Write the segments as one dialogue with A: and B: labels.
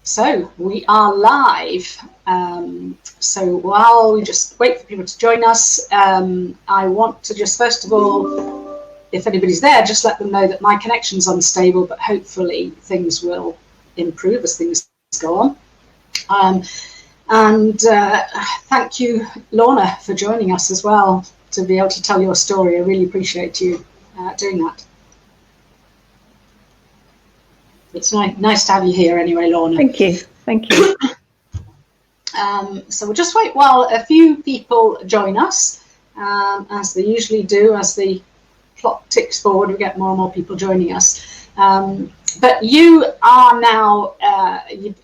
A: So we are live. So while we just wait for people to join us, I want to just first of all, if anybody's there, just let them know that my connection's unstable, but hopefully things will improve as things go on. Thank you, Lorna, for joining us as well, to be able to tell your story. I really appreciate you doing that. It's nice to have you here anyway, Lorna.
B: Thank you. Thank you.
A: So we'll just wait while a few people join us, as they usually do. As the plot ticks forward, we get more and more people joining us. But you are now,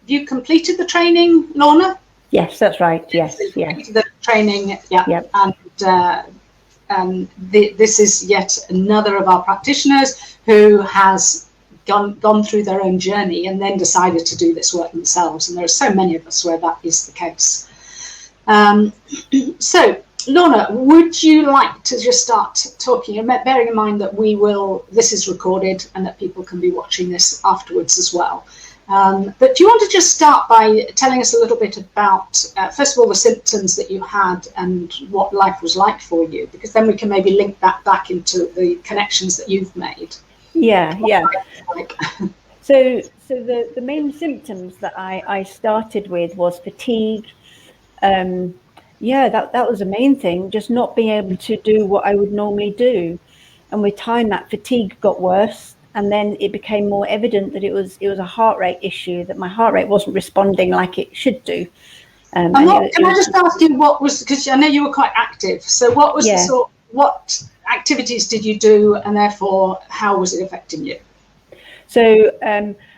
A: you completed the training, Lorna?
B: Yes, that's right. Yes,
A: yes. The training, yeah.
B: Yep.
A: And this is yet another of our practitioners who has gone through their own journey and then decided to do this work themselves. And there are so many of us where that is the case. So, Lorna, would you like to just start talking, bearing in mind that this is recorded and that people can be watching this afterwards as well. But do you want to just start by telling us a little bit about, first of all, the symptoms that you had and what life was like for you? Because then we can maybe link that back into the connections that you've made.
B: Yeah. So the main symptoms that I started with was fatigue. That was the main thing, just not being able to do what I would normally do. And with time, that fatigue got worse. And then it became more evident that it was a heart rate issue, that my heart rate wasn't responding like it should do.
A: Can I just ask you what was, because I know you were quite active. So what was what activities did you do, and therefore how was it affecting you?
B: So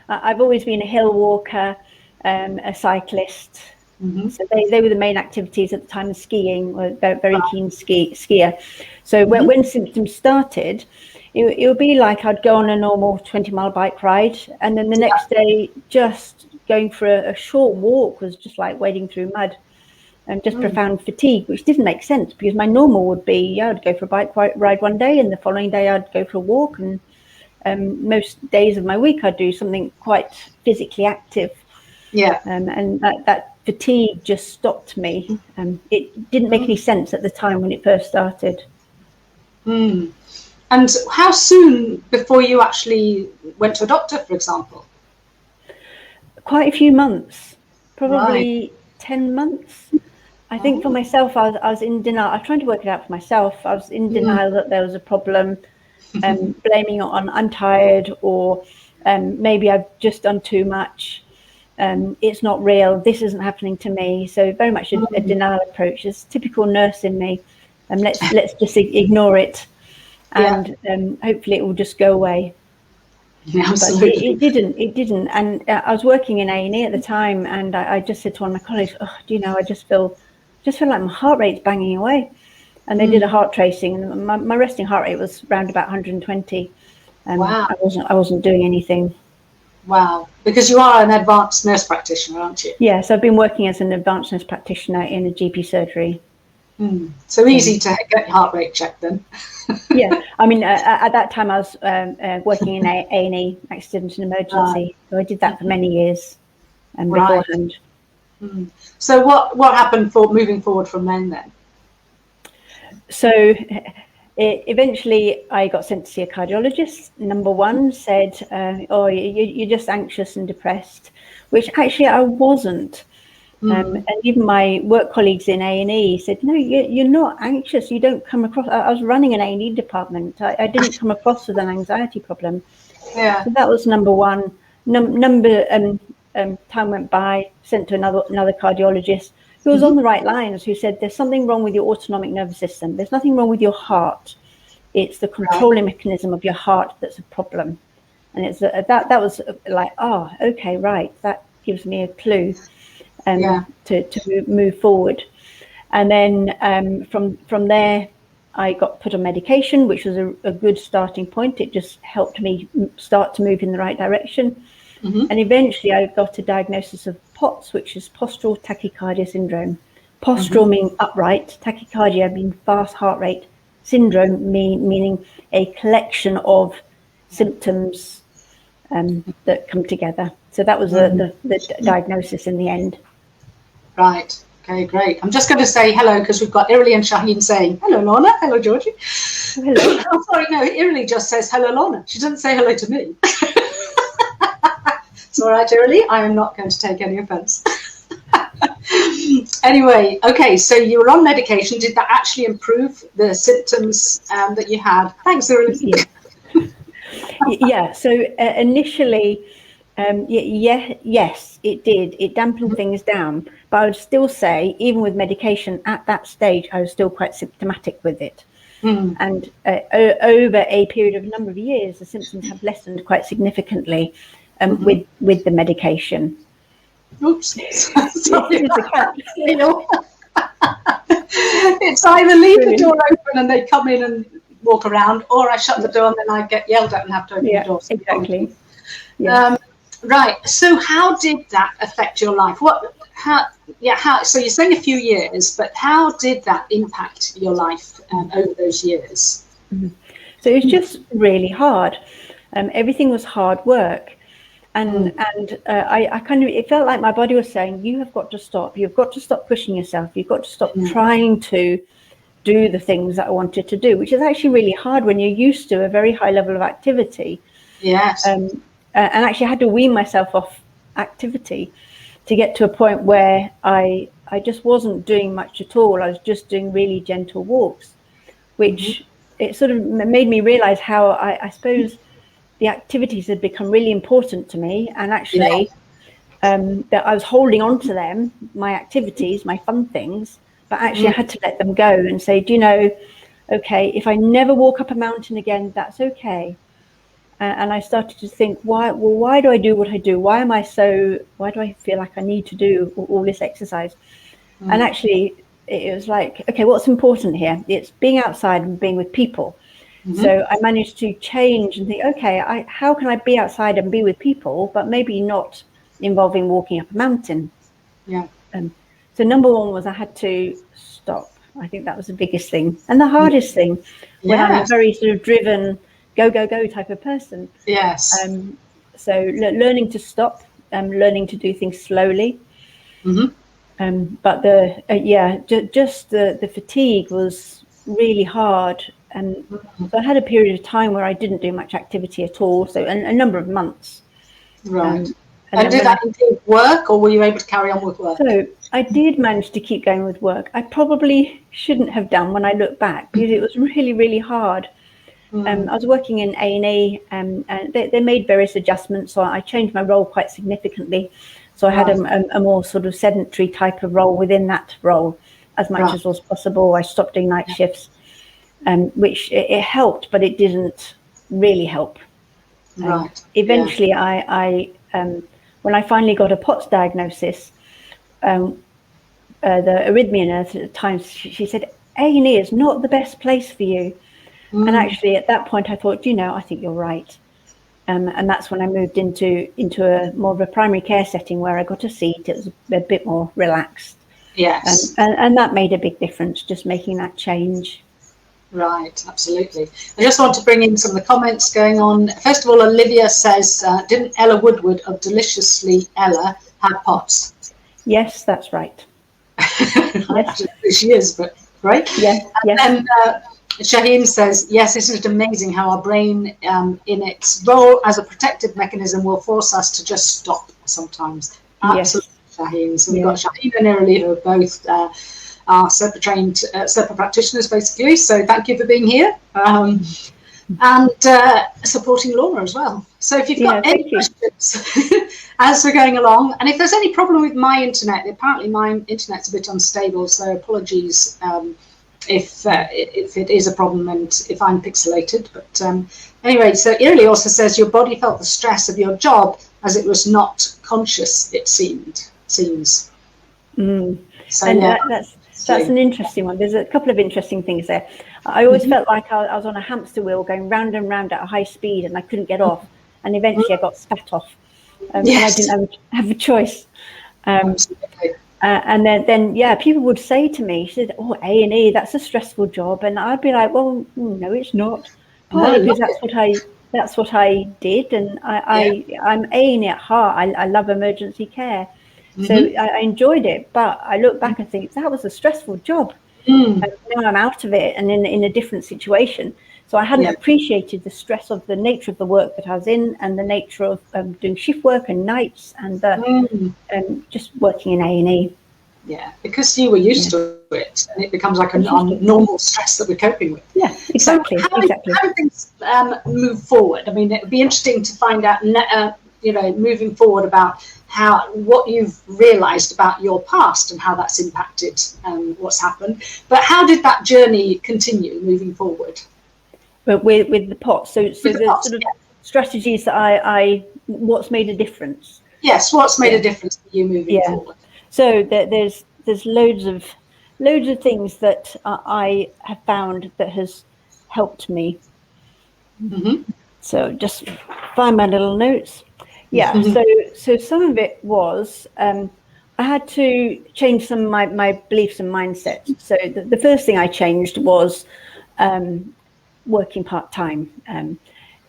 B: I've always been a hill walker, a cyclist. Mm-hmm. So they were the main activities at the time. Of skiing, was very keen skier. So when symptoms started, it would be like I'd go on a normal 20-mile bike ride, and then the next day just going for a short walk was just like wading through mud, and just profound fatigue, which didn't make sense because my normal would be I'd go for a bike ride one day, and the following day I'd go for a walk, and most days of my week I'd do something quite physically active. Yeah. And that fatigue just stopped me. It didn't make any sense at the time when it first started.
A: And how soon before you actually went to a doctor, for example?
B: Quite a few months, probably 10 months. I think for myself, I was in denial. I was trying to work it out for myself. I was in denial that there was a problem, blaming it on I'm tired, or maybe I've just done too much. It's not real. This isn't happening to me. So very much a denial approach. It's typical nurse in me. Let's just ignore it, and hopefully it will just go away.
A: Yeah, absolutely.
B: But it didn't. And I was working in A&E at the time, and I just said to one of my colleagues, I just feel like my heart rate's banging away. And they did a heart tracing, and my resting heart rate was around about 120.
A: Wow.
B: I wasn't doing anything.
A: Wow. Because you are an advanced nurse practitioner, aren't you?
B: Yes, I've been working as an advanced nurse practitioner in a GP surgery.
A: So easy to get your heart rate checked then.
B: Yeah, I mean, at that time I was working in A&E, accident and emergency. So I did that for many years beforehand.
A: So what happened for moving forward from then?
B: So eventually I got sent to see a cardiologist. Number one said, you're just anxious and depressed, which actually I wasn't. And even my work colleagues in A&E said, no, you're not anxious. You don't come across. I was running an A&E department. I didn't come across with an anxiety problem. Yeah. So that was number one. Time went by, sent to another cardiologist who was on the right lines, who said there's something wrong with your autonomic nervous system. There's nothing wrong with your heart. It's the controlling mechanism of your heart that's a problem. And it's that was like, okay, right. That gives me a clue. To move forward. And then from there, I got put on medication, which was a good starting point. It just helped me start to move in the right direction. And eventually I got a diagnosis of PoTS, which is Postural Tachycardia Syndrome. Postural meaning upright, tachycardia meaning fast heart rate, syndrome meaning a collection of symptoms that come together. So that was the diagnosis in the end.
A: Right. Okay, great. I'm just going to say hello because we've got Irili and Shaheen saying, hello, Lorna. Hello, Georgie.
B: Hello.
A: Oh, sorry, no, Irili just says, hello, Lorna. She doesn't say hello to me. It's all right, Irili. I am not going to take any offense. Anyway, okay, so you were on medication. Did that actually improve the symptoms that you had? Thanks, Irili.
B: Yeah, so initially, yes, it did. It dampened things down. But I would still say, even with medication at that stage, I was still quite symptomatic with it. And over a period of a number of years, the symptoms have lessened quite significantly with the medication.
A: Oops. Sorry. It's either leave the door open and they come in and walk around, or I shut the door and then I get yelled at and have to open the door.
B: Exactly.
A: Right. So how did that affect your life? So you're saying a few years, but how did that impact your life over those years?
B: So it was just really hard. Everything was hard work. And I kind of, it felt like my body was saying, you have got to stop. You've got to stop pushing yourself. You've got to stop trying to do the things that I wanted to do, which is actually really hard when you're used to a very high level of activity.
A: Yes.
B: And actually I had to wean myself off activity to get to a point where I just wasn't doing much at all. I was just doing really gentle walks, which it sort of made me realize how I suppose the activities had become really important to me, and actually that I was holding on to them, my activities, my fun things, but actually I had to let them go and say, do you know, okay, if I never walk up a mountain again, that's okay. And I started to think, why do I do what I do? Why do I feel like I need to do all this exercise? And actually it was like, okay, what's important here? It's being outside and being with people. So I managed to change and think, okay, how can I be outside and be with people, but maybe not involving walking up a mountain?
A: Yeah.
B: So number one was I had to stop. I think that was the biggest thing. And the hardest thing when I'm a very sort of driven, go type of person.
A: Yes.
B: So learning to stop, learning to do things slowly. But just the fatigue was really hard. And so I had a period of time where I didn't do much activity at all. So a number of months.
A: Right. And did that include work, or were you able to carry on with work?
B: So I did manage to keep going with work. I probably shouldn't have done when I look back, because it was really, really hard. I was working in A&E, and they made various adjustments. So I changed my role quite significantly. So I had a more sort of sedentary type of role within that role as much as was possible. I stopped doing night shifts, which it helped, but it didn't really help. Eventually, I when I finally got a PoTS diagnosis, the arrhythmia nurse at the time, she said, A&E is not the best place for you. And actually at that point I thought, I think you're right. And that's when I moved into a more of a primary care setting where I got a seat. It was a bit more relaxed.
A: Yes.
B: And that made a big difference, just making that change.
A: Right, absolutely. I just want to bring in some of the comments going on. First of all, Olivia says, didn't Ella Woodward of Deliciously Ella have PoTS?
B: Yes, that's right.
A: Yes. She is, but great.
B: Yeah.
A: And then Shaheen says, yes, isn't it amazing how our brain in its role as a protective mechanism will force us to just stop sometimes. Absolutely, yes. Shaheen. So we've got Shaheen and Irili, who are both are SIRPA trained SIRPA practitioners, basically. So thank you for being here and supporting Lorna as well. So if you've got any questions as we're going along, and if there's any problem with my internet, apparently my internet's a bit unstable, so apologies if it is a problem and if I'm pixelated. But anyway, so Irili also says your body felt the stress of your job as it was not conscious, it seems. So
B: and that's an interesting one. There's a couple of interesting things there. I always felt like I was on a hamster wheel going round and round at a high speed, and I couldn't get off. And eventually I got spat off, and I didn't have a choice. And then people would say to me, she said, "Oh, A&E, that's a stressful job," and I'd be like, "Well, no, it's not." Partly because that's what I did, and I'm A&E at heart. I love emergency care, so I enjoyed it. But I look back and think that was a stressful job. And now I'm out of it and in a different situation. So I hadn't appreciated the stress of the nature of the work that I was in, and the nature of doing shift work and nights, and just working in A&E.
A: Yeah, because you were used to it, and it becomes like a normal stress that we're coping with.
B: Yeah, exactly.
A: So how do things move forward? I mean, it would be interesting to find out, moving forward, about what you've realised about your past and how that's impacted what's happened. But how did that journey continue moving forward?
B: But with the PoTS, so the sort of strategies that what's made a difference.
A: Yes, what's made a difference for you moving forward?
B: So there's loads of things that I have found that has helped me. So just find my little notes. Yeah. So some of it was I had to change some of my beliefs and mindsets. So the first thing I changed was working part-time.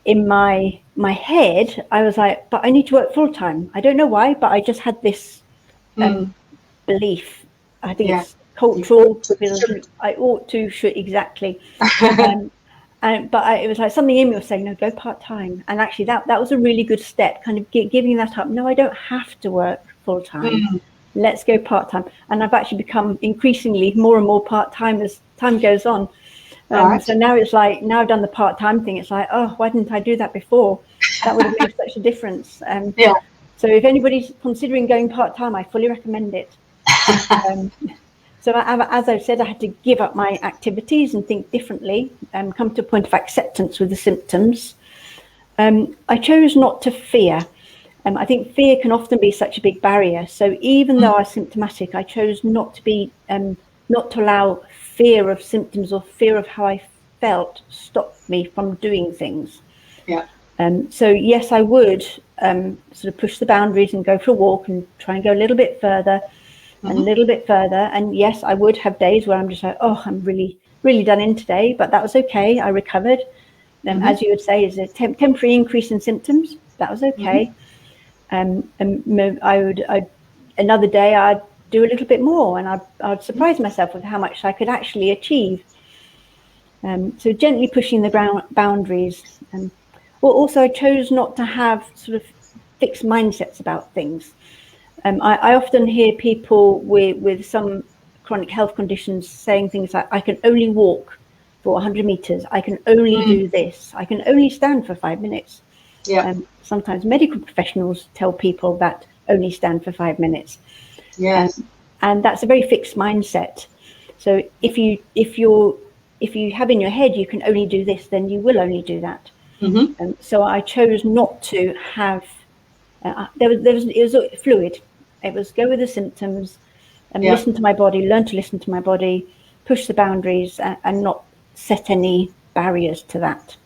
B: In my head, I was like, but I need to work full-time. I don't know why, but I just had this belief. I think it's cultural. I ought to, should, exactly. But it was like something in me was saying, no, go part-time. And actually that was a really good step, kind of giving that up. No, I don't have to work full-time. Let's go part-time. And I've actually become increasingly more and more part-time as time goes on. So now it's like, now I've done the part-time thing, it's like, oh, why didn't I do that before? That would have made such a difference. So if anybody's considering going part-time, I fully recommend it. So as I've said, I had to give up my activities and think differently, come to a point of acceptance with the symptoms. I chose not to fear. I think fear can often be such a big barrier. So even though I was symptomatic, I chose not to allow fear of symptoms or fear of how I felt stop me from doing things. So yes, I would sort of push the boundaries and go for a walk and try and go a little bit further and a little bit further. And yes, I would have days where I'm just like, oh, I'm really, really done in today, but that was okay. I recovered. As you would say, is a temporary increase in symptoms. That was okay. And another day I'd do a little bit more, and I'd surprise myself with how much I could actually achieve. So gently pushing the boundaries. Also, I chose not to have sort of fixed mindsets about things. I often hear people with some chronic health conditions saying things like, I can only walk for 100 meters. I can only do this. I can only stand for 5 minutes. Sometimes medical professionals tell people that only stand for 5 minutes. And that's a very fixed mindset. So if you have in your head you can only do this, then you will only do that. So I chose not to have. It was fluid. It was go with the symptoms and listen to my body, learn to listen to my body, push the boundaries, and not set any barriers to that.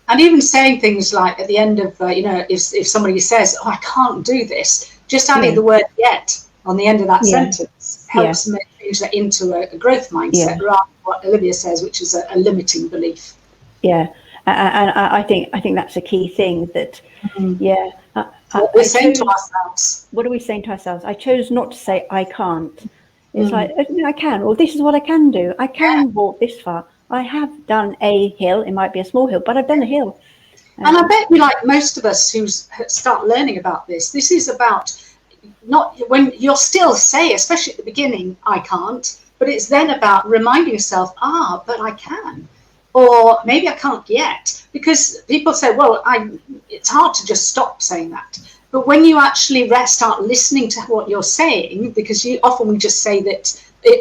A: And even saying things like at the end of, if somebody says, oh, I can't do this, just adding the word yet on the end of that sentence helps change that into a growth mindset rather than what Olivia says, which is a limiting belief.
B: And I think that's a key thing that,
A: what we're saying to ourselves.
B: What are we saying to ourselves? I chose not to say I can't. It's like, I can, or this is what I can do. I can walk this far. I have done a hill. It might be a small hill, but I've done a hill.
A: And I bet like most of us who start learning about this is about not when you'll still say, especially at the beginning, I can't, but it's then about reminding yourself, but I can. Or maybe I can't yet, because people say, well, it's hard to just stop saying that. But when you actually start listening to what you're saying, because we just say that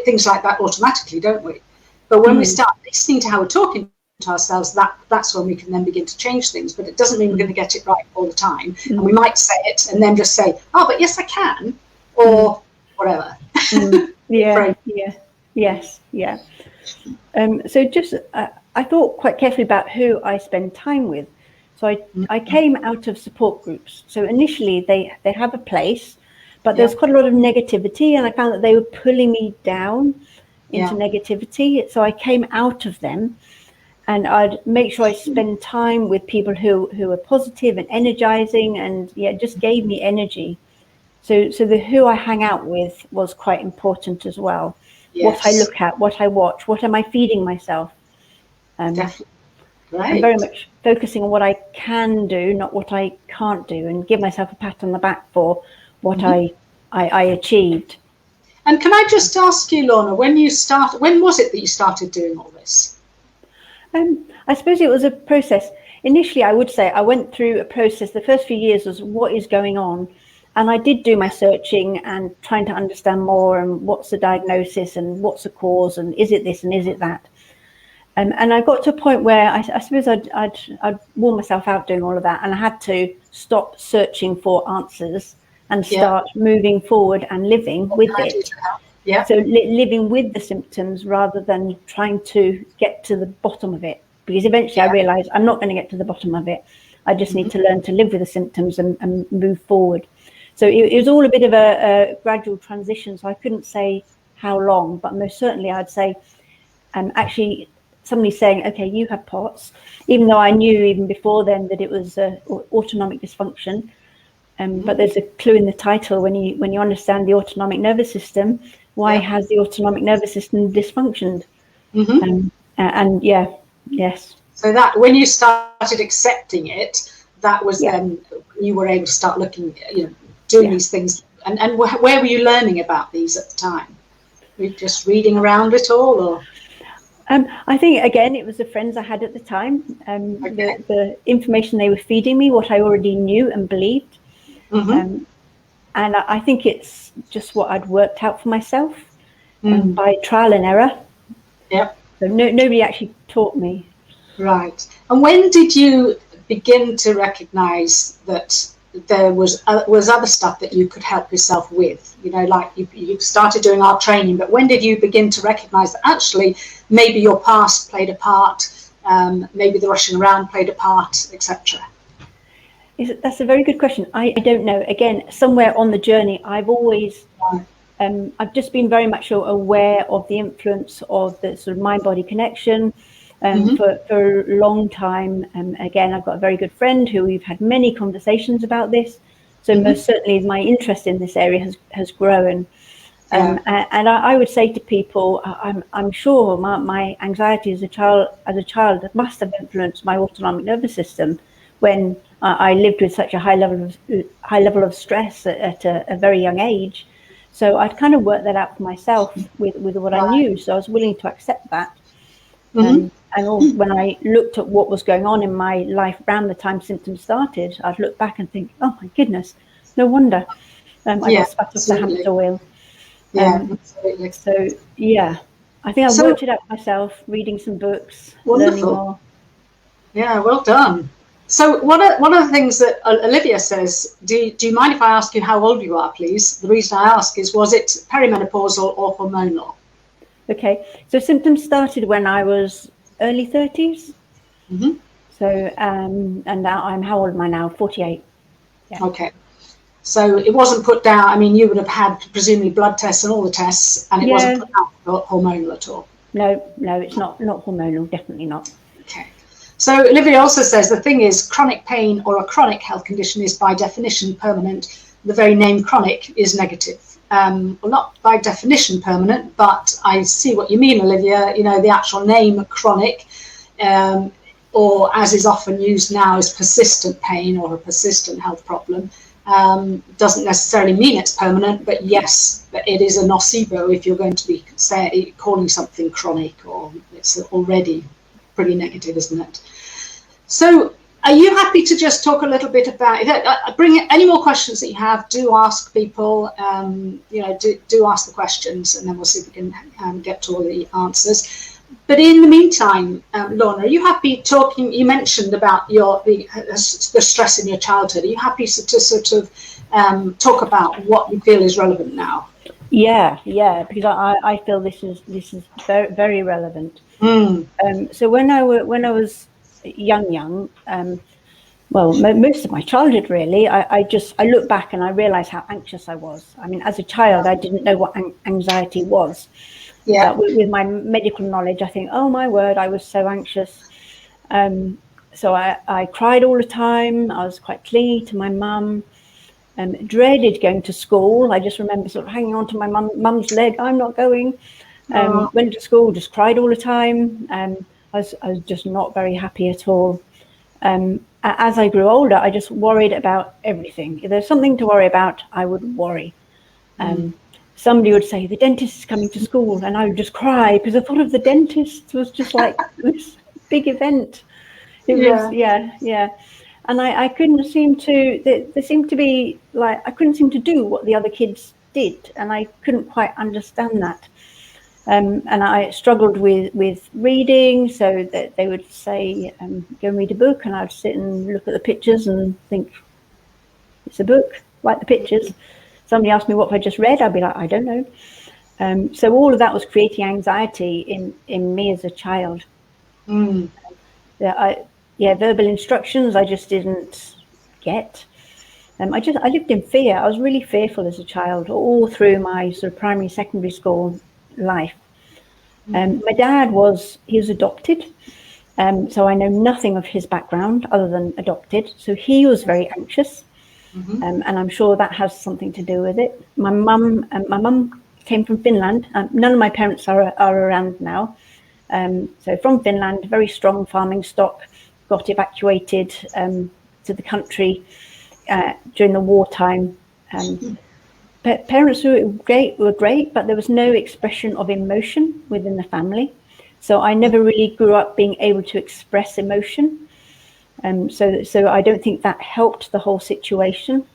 A: things like that automatically, don't we? But when we start listening to how we're talking to ourselves, that's when we can then begin to change things. But it doesn't mean we're going to get it right all the time. And we might say it and then just say, but yes, I can, or whatever.
B: So just I thought quite carefully about who I spend time with. So I came out of support groups. So initially they have a place, but there's quite a lot of negativity, and I found that they were pulling me down into negativity. So I came out of them, and I'd make sure I spend time with people who are positive and energizing, and just gave me energy. So who I hang out with was quite important as well.
A: Yes.
B: What I look at, what I watch, what am I feeding myself?
A: Definitely. Right.
B: I'm very much focusing on what I can do, not what I can't do, and give myself a pat on the back for what I achieved.
A: And can I just ask you, Lorna, when was it that you started doing all this?
B: I suppose it was a process. Initially, I would say I went through a process. The first few years was what is going on. And I did do my searching and trying to understand more, and what's the diagnosis and what's the cause, and is it this and is it that? And I got to a point where I suppose I'd worn myself out doing all of that, and I had to stop searching for answers and start moving forward and living with it.
A: Yeah.
B: So living with the symptoms rather than trying to get to the bottom of it, because eventually I realized I'm not going to get to the bottom of it. I just need to learn to live with the symptoms and move forward. So it was all a bit of a gradual transition. So I couldn't say how long, but most certainly I'd say, actually somebody saying, okay, you have PoTS, even though I knew even before then that it was autonomic dysfunction. But there's a clue in the title when you understand the autonomic nervous system. Why has the autonomic nervous system dysfunctioned? Yes.
A: So that when you started accepting it, that was then you were able to start looking, doing these things. And where were you learning about these at the time? Were you just reading around it all, or?
B: I think, again, it was the friends I had at the time, the information they were feeding me, what I already knew and believed. And I think it's just what I'd worked out for myself by trial and error.
A: Yep.
B: So nobody actually taught me.
A: Right. And when did you begin to recognise that there was other stuff that you could help yourself with? Like you started doing art training, but when did you begin to recognise that actually maybe your past played a part, maybe the rushing around played a part, etc.?
B: That's a very good question. I don't know. Again, somewhere on the journey, I've always, I've just been very much aware of the influence of the sort of mind-body connection for a long time. Again, I've got a very good friend who we've had many conversations about this. So most certainly my interest in this area has grown. And I would say to people, I'm sure my anxiety as a child must have influenced my autonomic nervous system when I lived with such a high level of stress at a very young age. So I'd kind of worked that out for myself with what I knew. So I was willing to accept that. And when I looked at what was going on in my life around the time symptoms started, I'd look back and think, oh my goodness, no wonder I got spat off the hamster wheel.
A: Absolutely.
B: So I think I worked it out myself, reading some books, learning more.
A: Yeah, well done. So one of the things that Olivia says, do you mind if I ask you how old you are, please? The reason I ask is, was it perimenopausal or hormonal?
B: Okay, so symptoms started when I was early 30s. So, and now how old am I now? 48. Yeah.
A: Okay. So it wasn't put down, I mean, you would have had presumably blood tests and all the tests, and it wasn't put down for hormonal at all? No,
B: it's not hormonal, definitely not.
A: Okay. So Olivia also says the thing is, chronic pain or a chronic health condition is by definition permanent. The very name chronic is negative. Well, not by definition permanent, but I see what you mean, Olivia. The actual name chronic, or as is often used now as persistent pain or a persistent health problem, doesn't necessarily mean it's permanent, but yes, it is a nocebo if you're going to be calling something chronic, or it's already pretty negative, isn't it? So are you happy to just talk a little bit about bring any more questions that you have? Do ask people, do ask the questions, and then we'll see if we can get to all the answers. But in the meantime, Lorna, are you happy talking? You mentioned about the stress in your childhood. Are you happy to sort of talk about what you feel is relevant now?
B: Yeah, because I feel this is very, very relevant. So when I was young, most of my childhood really, I look back and I realize how anxious I was. I mean, as a child, I didn't know what anxiety was. But with my medical knowledge, I think, oh my word, I was so anxious. So I cried all the time. I was quite clingy to my mum. Dreaded going to school. I just remember sort of hanging on to my mum's leg. I'm not going. Went to school, just cried all the time. I was just not very happy at all. As I grew older, I just worried about everything. If there's something to worry about, I would worry. Somebody would say, the dentist is coming to school, and I would just cry because I thought of the dentist was just like this big event. It was, yeah. And I couldn't seem to, there seemed to be like, I couldn't seem to do what the other kids did, and I couldn't quite understand that. And I struggled with reading, so that they would say, go and read a book, and I'd sit and look at the pictures and think, it's a book, like the pictures. Somebody asked me what I just read, I'd be like, I don't know. So all of that was creating anxiety in me as a child. Verbal instructions I just didn't get. I lived in fear. I was really fearful as a child, all through my sort of primary, secondary school life. My dad was adopted, so I know nothing of his background other than adopted. So he was very anxious, and I'm sure that has something to do with it. My mum came from Finland. None of my parents are around now. So from Finland, very strong farming stock, got evacuated to the country during the wartime. Parents were great, but there was no expression of emotion within the family. So I never really grew up being able to express emotion. So I don't think that helped the whole situation.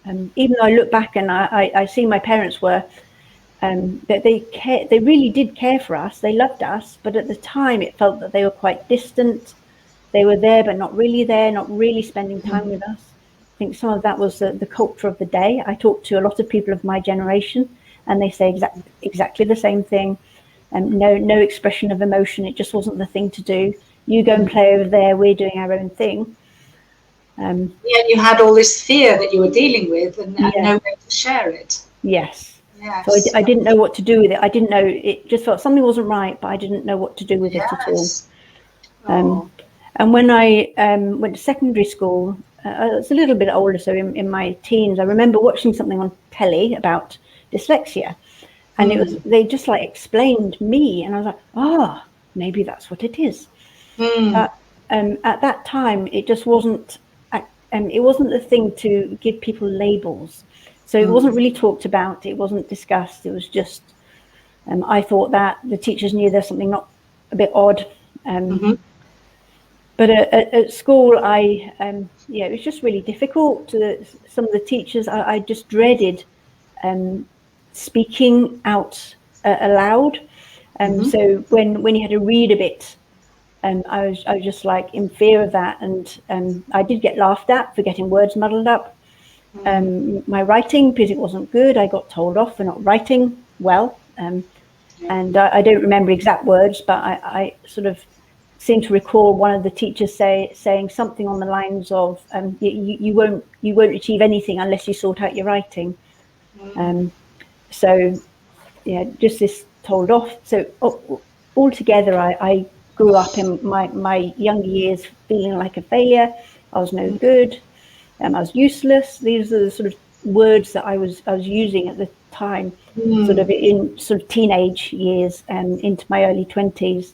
B: Even though I look back and I see my parents were, that they really did care for us. They loved us, but at the time it felt that they were quite distant. They were there, but not really there, not really spending time with us. I think some of that was the culture of the day. I talk to a lot of people of my generation, and they say exactly the same thing. No expression of emotion. It just wasn't the thing to do. You go and play over there. We're doing our own thing.
A: You had all this fear that you were dealing with, and no way to share it.
B: Yes. So I didn't know what to do with it. I didn't know. It just felt something wasn't right, but I didn't know what to do with it at all. And when I went to secondary school, I was a little bit older, so in my teens, I remember watching something on telly about dyslexia, and they just like explained me, and I was like, maybe that's what it is. But at that time, it just wasn't. It wasn't the thing to give people labels, so it wasn't really talked about. It wasn't discussed. It was just. I thought that the teachers knew there's something not a bit odd. But at school, it was just really difficult. Some of the teachers, I just dreaded speaking out aloud. So when you had to read a bit, I was just like in fear of that. And I did get laughed at for getting words muddled up. My writing, because it wasn't good, I got told off for not writing well. And I don't remember exact words, but I sort of seem to recall one of the teachers saying something on the lines of, you won't achieve anything unless you sort out your writing. Just this told off. So altogether, I grew up in my younger years feeling like a failure. I was no good. I was useless. These are the sort of words that I was using at the time, sort of teenage years and into my early 20s.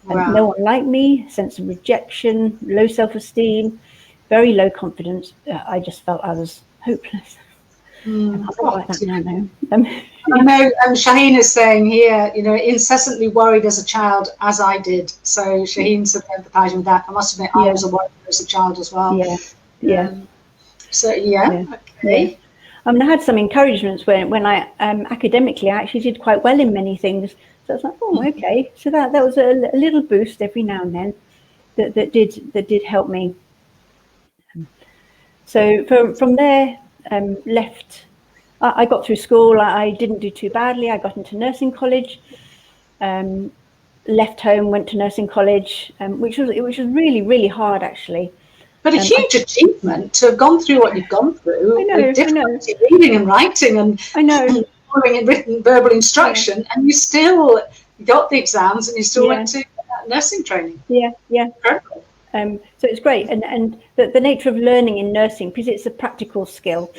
B: Wow. No one liked me, sense of rejection, low self-esteem, very low confidence. I just felt I was hopeless. I'm not like that now, though.
A: I know Shaheen is saying here, incessantly worried as a child, as I did. So Shaheen's empathizing with that. I must admit, I was a worrier as a child as well. Okay.
B: I had some encouragements when I academically I actually did quite well in many things. So I was like, okay. So that was a little boost every now and then that did help me. So from there, left. I got through school. I didn't do too badly. I got into nursing college. Left home, went to nursing college, which was really, really hard actually.
A: But a huge achievement to have gone through what you've gone through. I know. Reading and writing and following in written verbal instruction, and you still got the exams and you still went to nursing training.
B: Yeah.
A: Incredible.
B: So it's great, and the nature of learning in nursing, because it's a practical skill,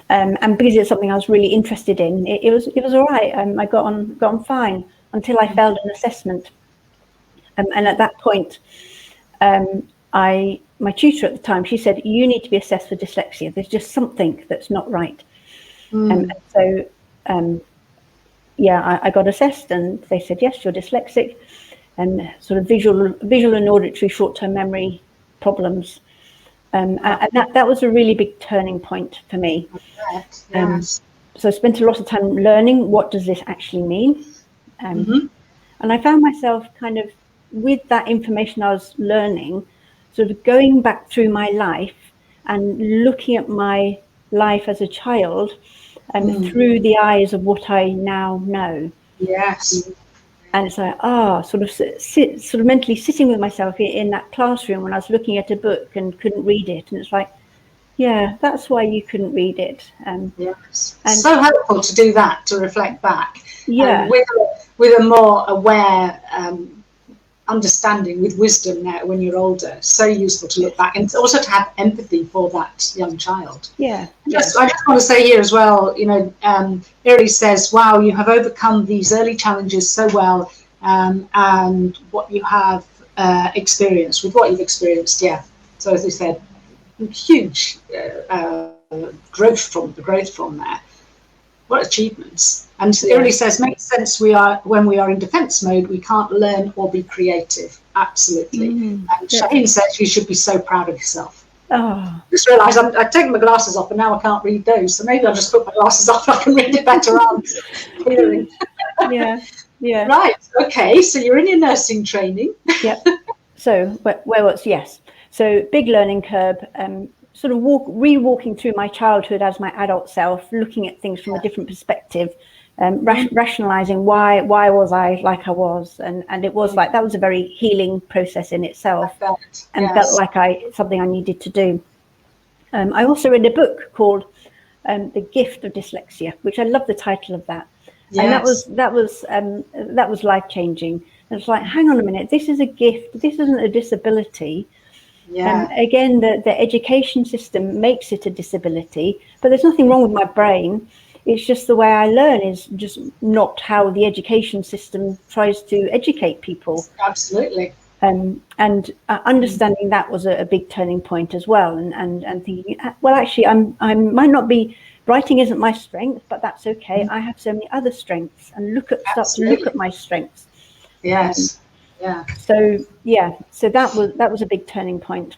B: and because it's something I was really interested in, it was all right. I got on fine until I failed an assessment, and at that point, my tutor at the time, she said, "You need to be assessed for dyslexia. There's just something that's not right." And so, I got assessed, and they said, "Yes, you're dyslexic." And sort of visual and auditory short-term memory problems, and that was a really big turning point for me.
A: Yes.
B: So I spent a lot of time learning, what does this actually mean, and I found myself kind of, with that information I was learning, sort of going back through my life and looking at my life as a child through the eyes of what I now know.
A: Yes.
B: And it's like, sort of mentally sitting with myself in that classroom when I was looking at a book and couldn't read it. And it's like, yeah, that's why you couldn't read it.
A: Yes. And so helpful to do that, to reflect back.
B: Yeah.
A: With a more aware understanding, with wisdom now when you're older. So useful to look back, and also to have empathy for that young child.
B: Yeah.
A: I just want to say here as well, Iri says, wow, you have overcome these early challenges so well, and what you have experienced, with what you've experienced, yeah. So as I said, huge growth from there. What achievements. And it really says, makes sense, when we are in defense mode, we can't learn or be creative. Absolutely. And Shaheen says you should be so proud of yourself.
B: Oh.
A: Just realised I've taken my glasses off and now I can't read those. So maybe I'll just put my glasses off and I can read it better on hearing.
B: Yeah.
A: Right. Okay. So you're in your nursing training.
B: Yep. So yes. So big learning curve. Sort of re-walking through my childhood as my adult self, looking at things from a different perspective, rationalizing why was I like I was, and it was like that was a very healing process in itself, and felt like something I needed to do. I also read a book called The Gift of Dyslexia, which I love the title of that, and that was life-changing. And it's like, hang on a minute, this is a gift. This isn't a disability. Again, the education system makes it a disability, but there's nothing wrong with my brain. It's just the way I learn is just not how the education system tries to educate people.
A: Absolutely.
B: And understanding that was a big turning point as well. And thinking, well, actually, I might not be, writing isn't my strength, but that's okay. I have so many other strengths, and start to look at my strengths.
A: Yes.
B: So that was a big turning point.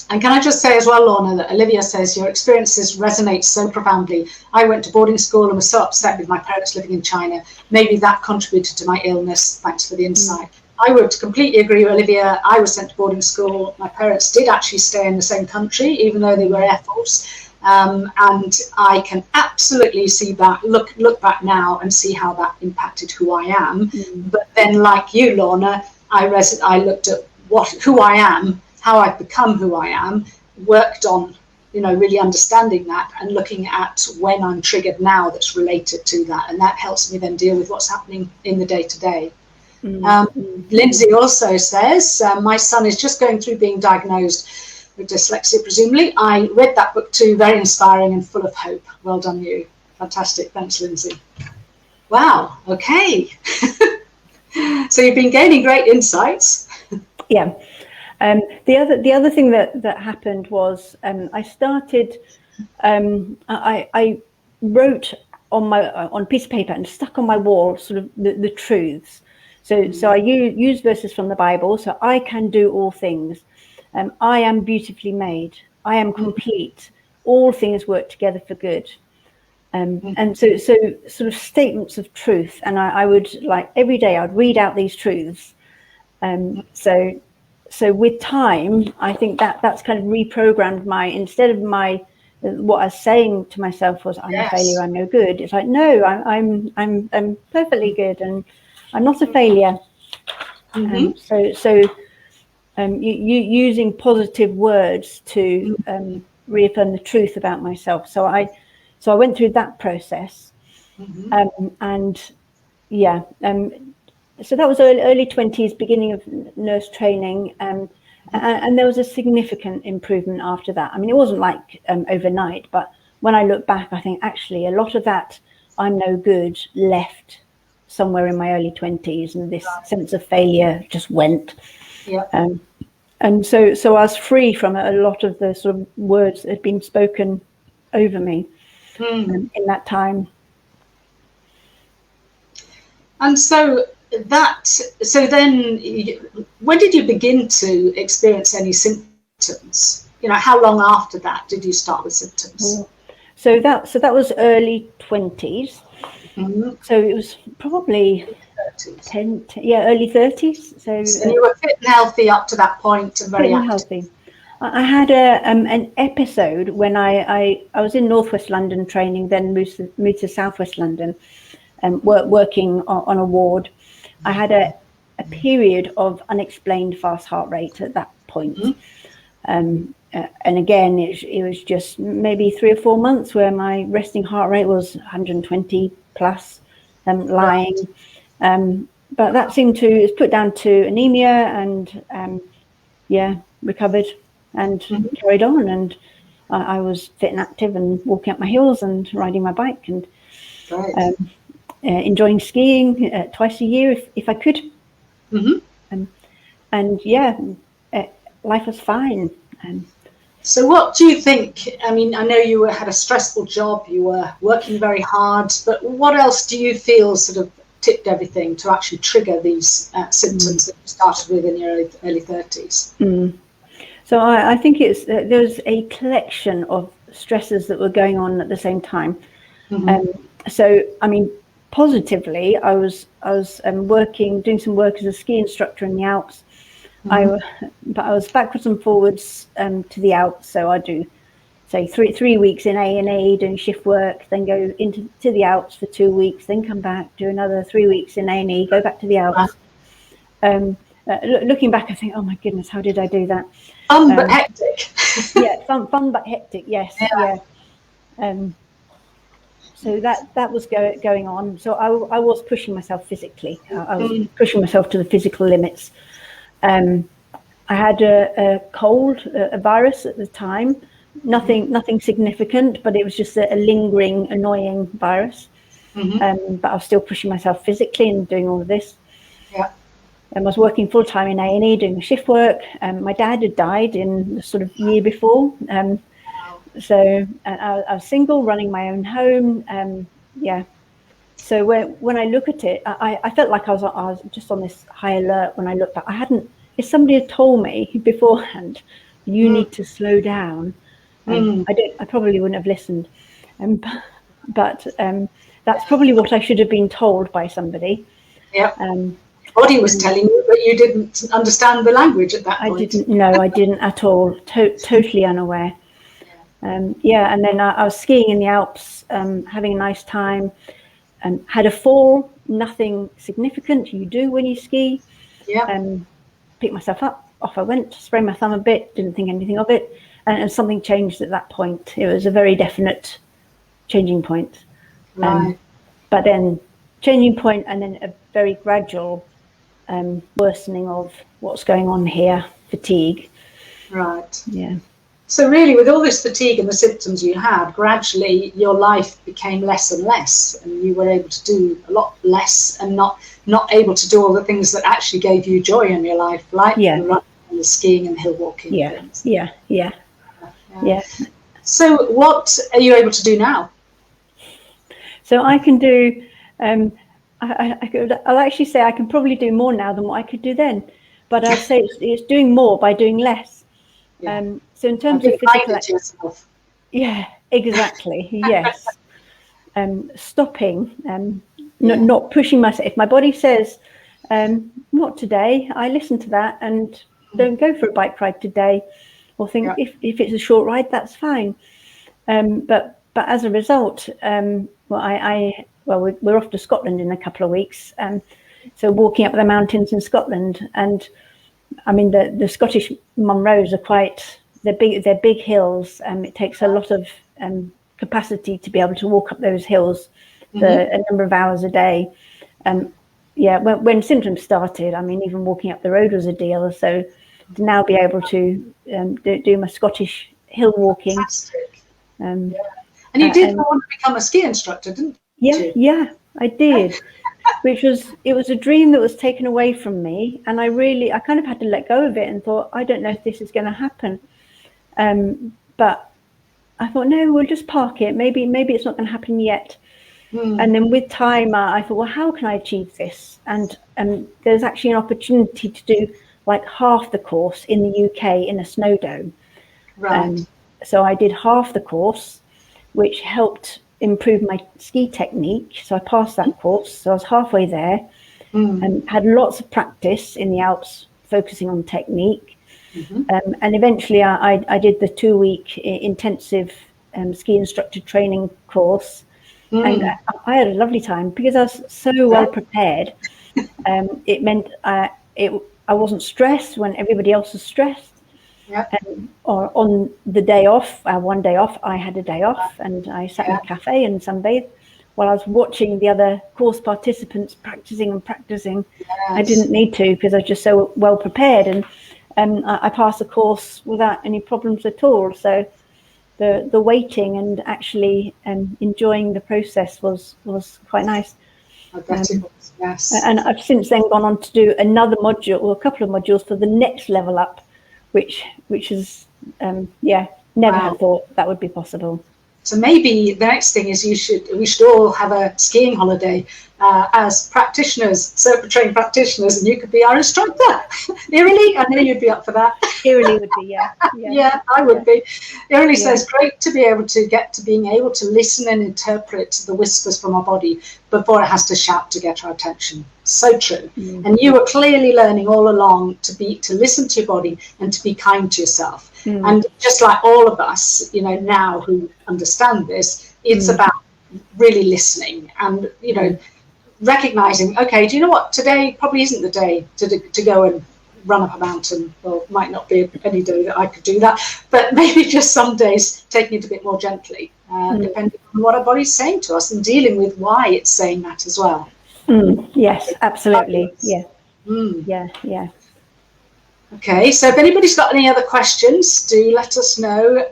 A: And can I just say as well, Lorna, that Olivia says your experiences resonate so profoundly. I went to boarding school and was so upset with my parents living in China. Maybe that contributed to my illness. Thanks for the insight. I would completely agree with Olivia. I was sent to boarding school. My parents did actually stay in the same country, even though they were Air Force. And I can absolutely see that, look back now and see how that impacted who I am. But then, like you, Lorna, I looked at who I am, how I've become who I am, worked on, really understanding that and looking at when I'm triggered now that's related to that. And that helps me then deal with what's happening in the day-to-day. Lindsay also says, my son is just going through being diagnosed with dyslexia, presumably. I read that book too, very inspiring and full of hope. Well done, you. Fantastic. Thanks, Lindsay. Wow. Okay. So you've been gaining great insights.
B: Yeah. The other thing that happened was I started. I wrote on a piece of paper and stuck on my wall sort of the truths. So I use verses from the Bible. So I can do all things. I am beautifully made. I am complete. All things work together for good. And so sort of statements of truth. And I would, like, every day I'd read out these truths. So with time, I think that's kind of reprogrammed instead of what I was saying to myself was, I'm a failure, I'm no good. It's like, no, I'm perfectly good, and I'm not a failure. Using positive words to reaffirm the truth about myself. So I went through that process, so that was early 20s, beginning of nurse training, and there was a significant improvement after that. I mean, it wasn't like overnight, but when I look back, I think actually a lot of that I'm no good left somewhere in my early 20s, and this sense of failure just went.
A: Yeah.
B: And so I was free from a lot of the sort of words that had been spoken over me in that time.
A: And so then when did you begin to experience any symptoms? You know, how long after that did you start with symptoms?
B: So that was early 20s. So it was probably
A: 30s.
B: early 30s. So
A: you were fit and healthy up to that point and very active.
B: Healthy. I had an episode when I was in Northwest London training, then moved to Southwest London, working on a ward. I had a period of unexplained fast heart rate at that point. And again, it was just maybe 3 or 4 months where my resting heart rate was 120 plus, lying. But that seemed to, it's put down to anemia, and recovered and carried on. And I was fit and active and walking up my hills and riding my bike and enjoying skiing twice a year if I could. Life was fine.
A: So what do you think? I mean, I know you had a stressful job, you were working very hard, but what else do you feel sort of tipped everything to actually trigger these symptoms that you started with in your early 30s?
B: So I think there was a collection of stresses that were going on at the same time. So, I mean, positively, I was doing some work as a ski instructor in the Alps. But I was backwards and forwards to the Alps. So I do, say, three weeks in A&E doing shift work, then go to the Alps for 2 weeks, then come back, do another 3 weeks in A&E, go back to the Alps. Looking back, I think, oh my goodness, how did I do that?
A: Fun but hectic.
B: Fun but hectic. Yes. So that was going on. So I was pushing myself physically. I was pushing myself to the physical limits. I had a cold, a virus at the time. Nothing significant, but it was just a lingering, annoying virus. But I was still pushing myself physically and doing all of this. And I was working full time in A&E doing shift work. My dad had died in the sort of year before. So I was single, running my own home. So when I look at it, I felt like I was just on this high alert when I looked back. If somebody had told me beforehand, you need to slow down, I probably wouldn't have listened. But that's probably what I should have been told by somebody.
A: Body was telling you, but you didn't understand the language at that point.
B: I didn't at all. Totally unaware. And then I was skiing in the Alps, having a nice time. Had a fall, nothing significant. You do when you ski. Picked myself up, off I went, sprained my thumb a bit, didn't think anything of it, and something changed at that point. It was a very definite changing point. But then changing point, and then a very gradual worsening of what's going on here, fatigue.
A: So really, with all this fatigue and the symptoms you had, gradually your life became less and less, and you were able to do a lot less, and not able to do all the things that actually gave you joy in your life, like the running and the skiing and the hill walking. So what are you able to do now?
B: So I can do. I'll actually say I can probably do more now than what I could do then, but I'd say it's doing more by doing less. So in terms of physical, exactly, yes. Stopping, not pushing myself. If my body says, not today, I listen to that and don't go for a bike ride today, or think if it's a short ride, that's fine. But as a result, we're off to Scotland in a couple of weeks, so walking up the mountains in Scotland, and I mean the Scottish Munros are they're big hills. It takes a lot of capacity to be able to walk up those hills for a number of hours a day. yeah, when symptoms started, I mean, even walking up the road was a deal. So to now be able to do my Scottish hill walking.
A: Fantastic.
B: Yeah.
A: And you did want to become a ski instructor, didn't you?
B: Yeah, I did. It was a dream that was taken away from me, and I kind of had to let go of it and thought, I don't know if this is going to happen. But I thought, no, we'll just park it. Maybe it's not going to happen yet. And then with time, I thought, well, how can I achieve this? And there's actually an opportunity to do like half the course in the UK in a snow dome.
A: Right.
B: So I did half the course, which helped improve my ski technique. So I passed that course. So I was halfway there and had lots of practice in the Alps, focusing on technique. And eventually I did the 2-week intensive ski instructor training course. And I had a lovely time because I was so well prepared. It meant I wasn't stressed when everybody else was stressed. Or on the day off, one day off, I had a day off, and I sat in a cafe and sunbathed while I was watching the other course participants practicing. I didn't need to because I was just so well prepared, and I passed the course without any problems at all. So the waiting and actually enjoying the process was quite nice.
A: I bet it was, yes.
B: And I've since then gone on to do another module or a couple of modules for the next level up, which is never had thought that would be possible.
A: So maybe the next thing is we should all have a skiing holiday as practitioners, SIRPA trained practitioners, and you could be our instructor. Eerily, I know you'd be up for that.
B: Eerily would be, yeah.
A: Yeah, I would be. Eerily says, great to be able to get to being able to listen and interpret the whispers from our body before it has to shout to get our attention. So true. And you were clearly learning all along to listen to your body and to be kind to yourself. And just like all of us, now who understand this, it's about really listening and, recognizing, okay, do you know what? Today probably isn't the day to go and run up a mountain. Well, it might not be any day that I could do that, but maybe just some days taking it a bit more gently, depending on what our body's saying to us and dealing with why it's saying that as well.
B: Yes, absolutely. Yeah. Yeah.
A: Okay, so if anybody's got any other questions, do let us know.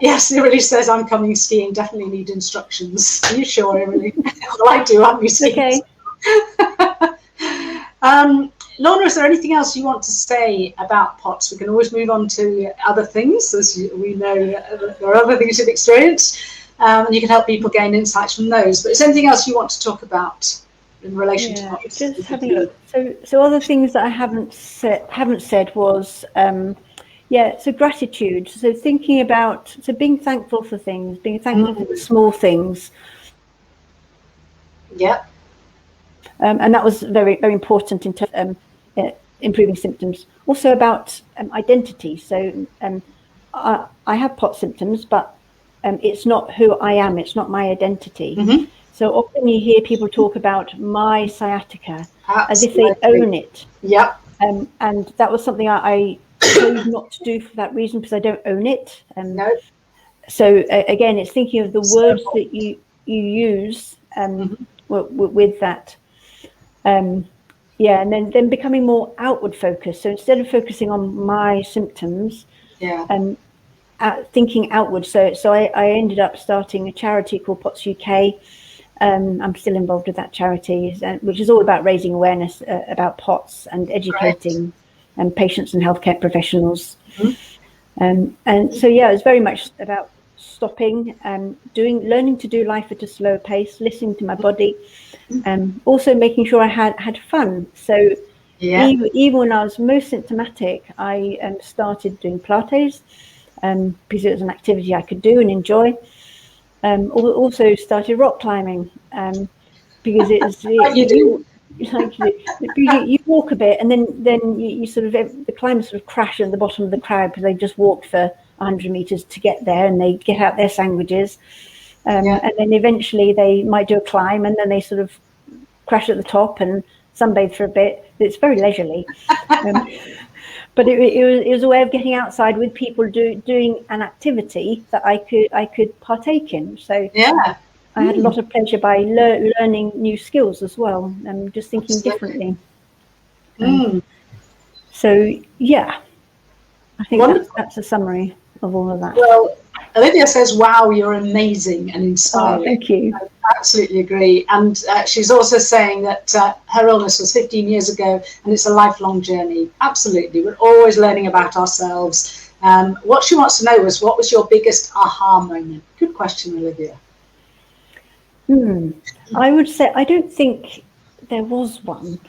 A: Yes, it really says I'm coming skiing, definitely need instructions. Are you sure, Emily? Well, I do, I'm skiing. Okay. Lorna, is there anything else you want to say about PoTS? We can always move on to other things, as we know there are other things you've experienced, and you can help people gain insights from those. But is there anything else you want to talk about in relation to PoTS?
B: Just having a look. So other things that I haven't said was so gratitude. So thinking about being thankful for things, being thankful for the small things.
A: Yeah.
B: And that was very, very important in terms of improving symptoms. Also about identity. So I have PoTS symptoms, but it's not who I am. It's not my identity. So often you hear people talk about my sciatica as if they own it.
A: Yeah.
B: And that was something I chose not to do for that reason, because I don't own it.
A: No.
B: So again, it's thinking of the words that you use with that. And then becoming more outward focused. So instead of focusing on my symptoms, thinking outward. So I ended up starting a charity called PoTS UK. I'm still involved with that charity, which is all about raising awareness about PoTS and educating patients and healthcare professionals. And so, it's very much about stopping, learning to do life at a slow pace, listening to my body, also making sure I had fun. So even when I was most symptomatic, I started doing Pilates because it was an activity I could do and enjoy. Also started rock climbing because you walk a bit and then you sort of, the climbers sort of crash at the bottom of the crowd because they just walked for 100 meters to get there, and they get out their sandwiches, and then eventually they might do a climb and then they sort of crash at the top and sunbathe for a bit. It's very leisurely. But it was a way of getting outside with people doing an activity that I could partake in. So I had a lot of pleasure by learning new skills as well, and just thinking differently. So yeah, I think that's a summary of all of that.
A: Well, Olivia says, wow, you're amazing and inspiring.
B: Oh, thank you.
A: I absolutely agree. And she's also saying that her illness was 15 years ago and it's a lifelong journey. Absolutely. We're always learning about ourselves. What she wants to know is, what was your biggest aha moment? Good question, Olivia.
B: I would say, I don't think there was one.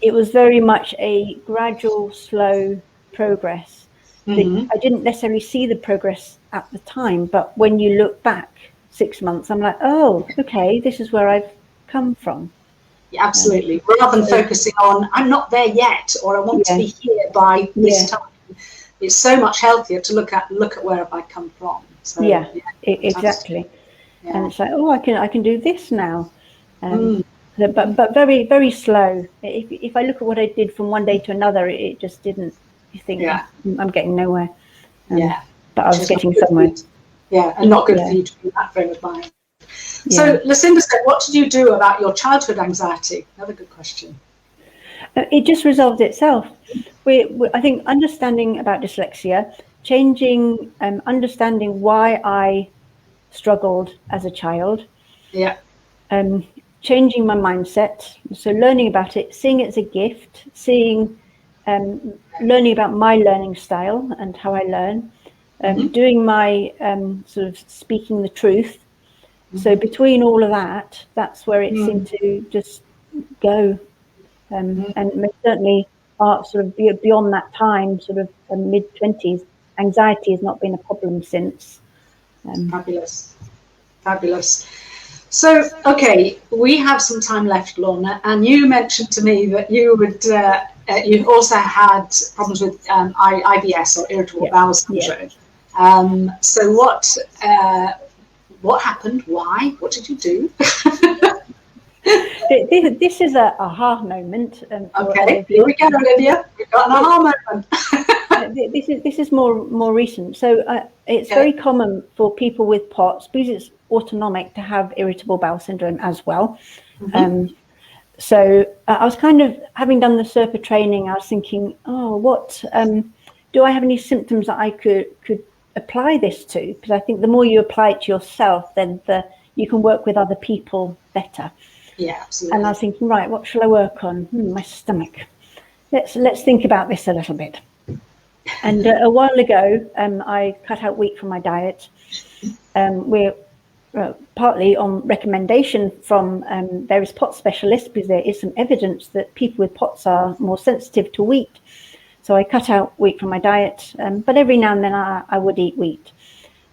B: It was very much a gradual, slow progress. I didn't necessarily see the progress at the time, but when you look back 6 months, I'm like, oh, okay, this is where I've come from.
A: Yeah, absolutely. Rather than focusing on, I'm not there yet, or I want to be here by this time. It's so much healthier to look at where have I come from. So,
B: exactly. Yeah. And it's like, oh, I can do this now. But very, very slow. If I look at what I did from one day to another, it just didn't. You think, I'm getting nowhere. But I was getting somewhere.
A: And not good for you to be in that frame of mind. So Lucinda said, what did you do about your childhood anxiety? Another good question.
B: It just resolved itself. I think understanding about dyslexia, changing, understanding why I struggled as a child. Changing my mindset. So learning about it, seeing it as a gift, learning about my learning style and how I learn, doing my sort of speaking the truth. So between all of that, that's where it seemed to just go. And certainly sort of beyond that time, sort of mid-20s, anxiety has not been a problem since.
A: Fabulous. So, okay, we have some time left, Lorna, and you mentioned to me that you would, you also had problems with IBS, or irritable bowel syndrome. So what happened? Why? What did you do?
B: This is a aha moment.
A: Okay, here we go, Olivia. We've got an aha moment.
B: This is more recent. So it's very common for people with PoTS, because it's autonomic, to have irritable bowel syndrome as well. So I was kind of, having done the SIRPA training, I was thinking, oh, what do I have any symptoms that I could apply this to? Because I think the more you apply it to yourself, then you can work with other people better.
A: Yeah, absolutely.
B: And I was thinking, right, what shall I work on? My stomach. Let's think about this a little bit. And a while ago, I cut out wheat from my diet. We're partly on recommendation from various PoTS specialists, because there is some evidence that people with PoTS are more sensitive to wheat. So I cut out wheat from my diet, but every now and then I would eat wheat.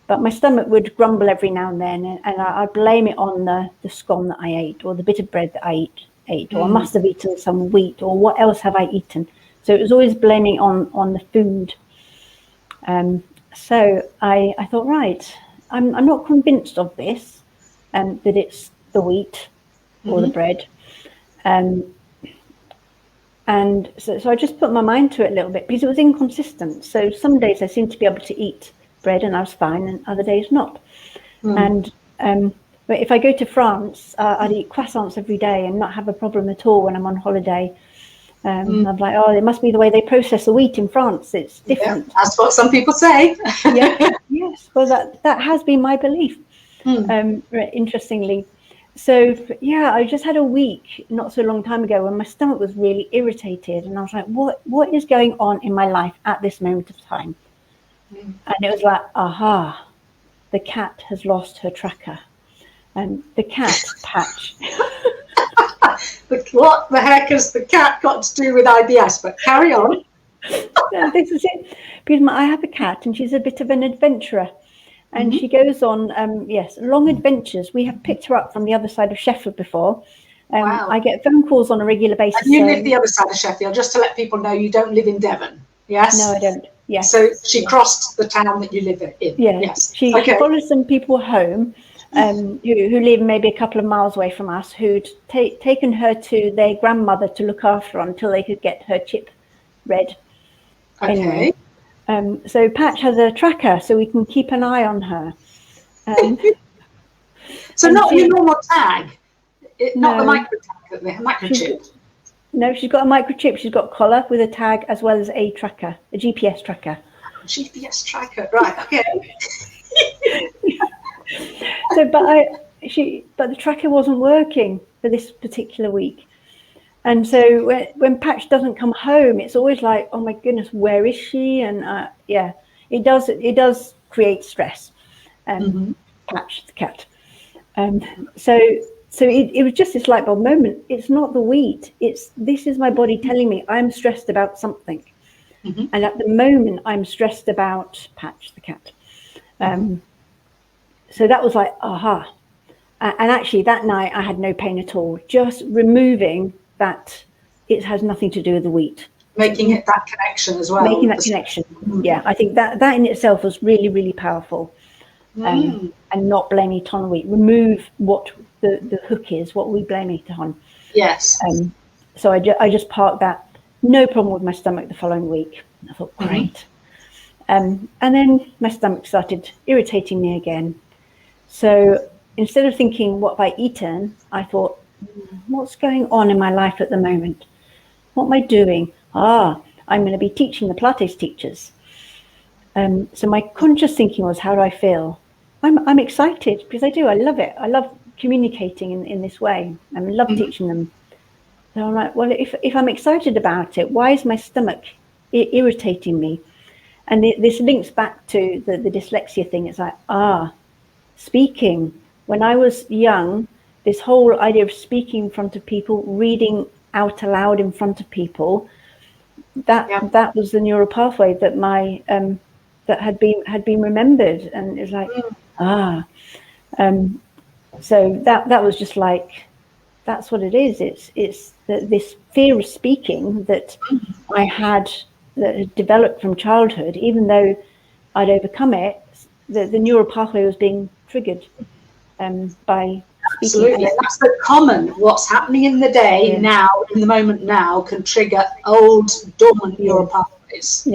B: But my stomach would grumble every now and then, and I'd blame it on the scone that I ate, or the bit of bread that I ate, or I must have eaten some wheat, or what else have I eaten? So it was always blaming on the food. So I thought, right, I'm not convinced of this, that it's the wheat or the bread. And so I just put my mind to it a little bit, because it was inconsistent. So some days I seemed to be able to eat bread and I was fine, and other days not. And but if I go to France, I'd eat croissants every day and not have a problem at all when I'm on holiday. I'm like, oh, it must be the way they process the wheat in France. It's different.
A: Yeah, that's what some people say.
B: Yes. Well, that has been my belief. Interestingly. So I just had a week not so long time ago when my stomach was really irritated, and I was like, what is going on in my life at this moment of time? And it was like, aha, the cat has lost her tracker. And the cat, Patch.
A: What the heck has the cat got to do with IBS? But carry on.
B: This is it. Because I have a cat, and she's a bit of an adventurer. And she goes on, long adventures. We have picked her up from the other side of Sheffield before.
A: Wow.
B: I get phone calls on a regular basis.
A: And you live the other side of Sheffield, just to let people know you don't live in Devon. Yes?
B: No, I don't. Yes.
A: So she crossed the town that you live in. Yes.
B: She follows some people home who live maybe a couple of miles away from us, who'd taken her to their grandmother to look after her until they could get her chip read.
A: Okay.
B: Anyway, so Patch has a tracker, so we can keep an eye on her.
A: So
B: And
A: not your normal tag, not the micro tag, the microchip.
B: No, she's got a microchip. She's got a collar with a tag as well as a tracker, a GPS tracker.
A: GPS tracker, right? Okay.
B: So, but the tracker wasn't working for this particular week. And so when Patch doesn't come home, it's always like, oh my goodness, where is she? And yeah, it does create stress. Patch the cat. So it was just this light bulb moment. It's not the wheat. This is my body telling me I'm stressed about something. And at the moment, I'm stressed about Patch the cat. So that was like, aha. And actually that night I had no pain at all. Just removing that, it has nothing to do with the wheat.
A: Making it that connection as well.
B: Making that connection. Yeah, I think that in itself was really, really powerful. And not blaming it on the wheat. Remove what the hook is, what we blame it on.
A: Yes.
B: So I just parked that. No problem with my stomach the following week. I thought, great. And then my stomach started irritating me again. So instead of thinking, what have I eaten? I thought, what's going on in my life at the moment? What am I doing? I'm going to be teaching the Pilates teachers. So my conscious thinking was, how do I feel? I'm excited because I love it. I love communicating in this way. I love teaching them. So I'm like, well, if I'm excited about it, why is my stomach irritating me? And this links back to the dyslexia thing. It's like, speaking. When I was young, this whole idea of speaking in front of people, reading out aloud in front of people, that was the neural pathway that my that had been remembered, and it was like so that was just like, that's what it is. It's this fear of speaking that I had, that had developed from childhood. Even though I'd overcome it, the neural pathway was being triggered by speaking.
A: Absolutely, that's the common. What's happening in the day now, in the moment now, can trigger old dormant neural pathways.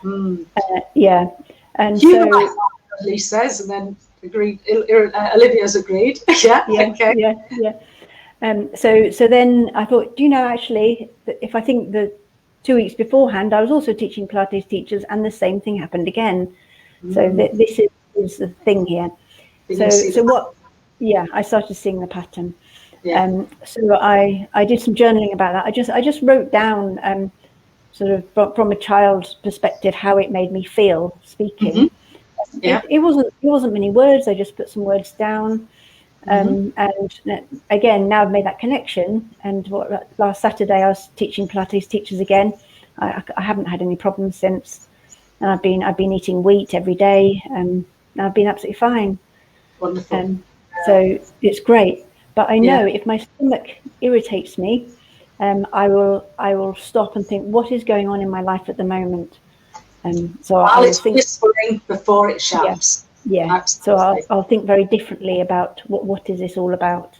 B: And
A: you like that, Lee says, and then agreed. Olivia's agreed.
B: So then I thought, actually, if I think the 2 weeks beforehand, I was also teaching Pilates teachers, and the same thing happened again. So this is the thing here. So what? Yeah, I started seeing the pattern. So I did some journaling about that. I just wrote down sort of from a child's perspective how it made me feel speaking. It wasn't many words. I just put some words down. And again, now I've made that connection. And last Saturday I was teaching Pilates teachers again. I haven't had any problems since. And I've been eating wheat every day, and I've been absolutely fine.
A: Wonderful.
B: So it's great. But I know if my stomach irritates me, I will stop and think, what is going on in my life at the moment? So
A: While it's whispering before it shouts.
B: So I'll think very differently about what is this all about.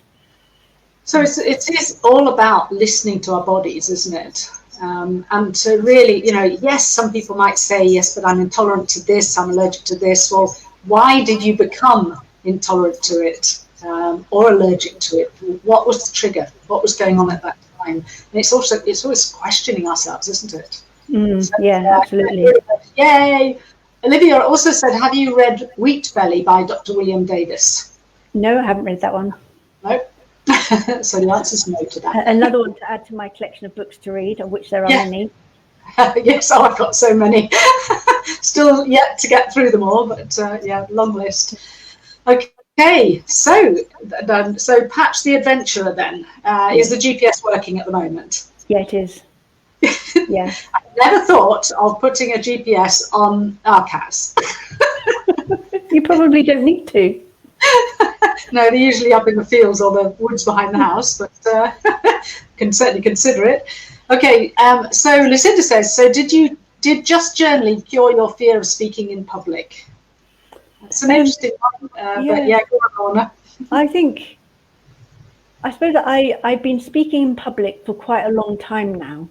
A: So it is all about listening to our bodies, isn't it? And to really, yes, some people might say, yes, but I'm intolerant to this, I'm allergic to this. Well, why did you become intolerant to it or allergic to it? What was the trigger? What was going on at that time? And it's always questioning ourselves, isn't it?
B: Absolutely.
A: Yay! Olivia also said, have you read Wheat Belly by Dr. William Davis?
B: No, I haven't read that one.
A: No. So the answer's no to that.
B: Another one to add to my collection of books to read, of which there are many.
A: Yes, I've got so many. Still yet to get through them all, but long list. Okay, so Patch the Adventurer then. Is the GPS working at the moment?
B: Yeah, it is. Yeah.
A: I never thought of putting a GPS on our cats.
B: You probably don't need to.
A: No, they're usually up in the fields or the woods behind the house, but can certainly consider it. Okay, so Lucinda says, so did just journaling cure your fear of speaking in public? That's an interesting one, but go on, Lorna.
B: I suppose that I've been speaking in public for quite a long time now,